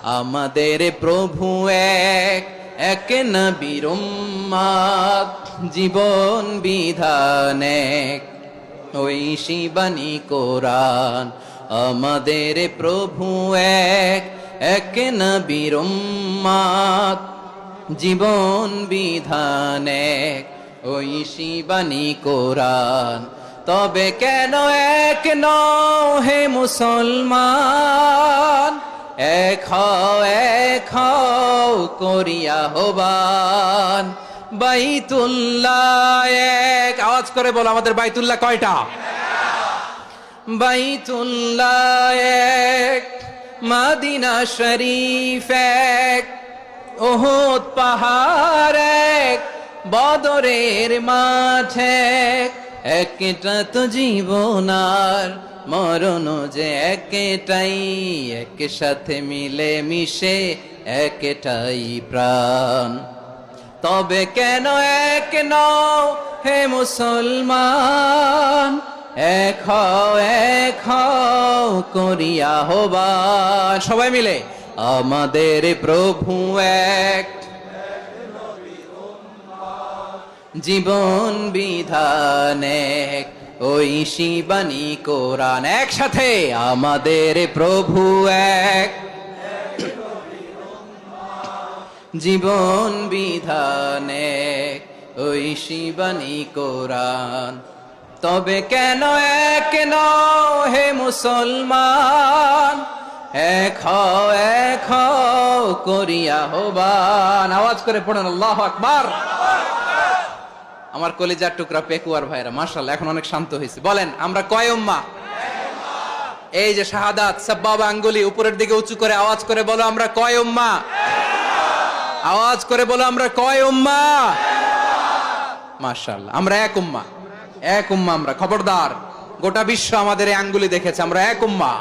আমাদের প্রভু এক, এক নবীর উম্মত, জীবন বিধান এক, ঐশী বাণী কোরআন। আমাদের প্রভু এক, এক নবীর উম্মত, জীবন বিধান এক, ঐশী বাণী কোরআন। তবে কেন এক নও হে মুসলমান, এক হও করিয়া হবান। বাইতুল্লাহ এক, আওয়াজ করে বলো আমাদের বাইতুল্লাহ কয়টা? বাইতুল্লাহ এক, মদিনা শরীফ এক, উহুদ পাহাড় এক, বদরের মাঠ এক। একটা তো জীবন আর মরণ যে একটাই, এক সাথে মিলে মিশে একটাই প্রাণ। তবে কেন এক নও হে মুসলমান, এক হও করিয়া হবান। সবাই মিলে আমাদের প্রভু এক, জীবন বিধান এক, ঐশী বাণী কোরআন। একসাথে আমাদের প্রভু এক, জীবন বিধান এক, ঐশী বাণী কোরআন। তবে কেন এক নও হে মুসলমান, এক হও করিয়া হবান। আওয়াজ করে পড়েন আল্লাহু আকবার। আমার কলিজার টুকরা পেকুয়ার ভাইরা মাশাআল্লাহ এখন অনেক শান্ত হয়েছে। বলেন আমরা কয় উম্মাহ? এই যে শাহাদাত সাব্বাবা আঙ্গুলি উপরের দিকে উঁচু করে আওয়াজ করে বলো আমরা কয় উম্মাহ? আওয়াজ করে বলো আমরা কয় উম্মাহ? মাশাআল্লাহ আমরা এক উম্মাহ, এক উম্মাহ আমরা। খবরদার, গোটা বিশ্ব আমাদের এই আঙ্গুলি দেখেছে, আমরা এক উম্মাহ।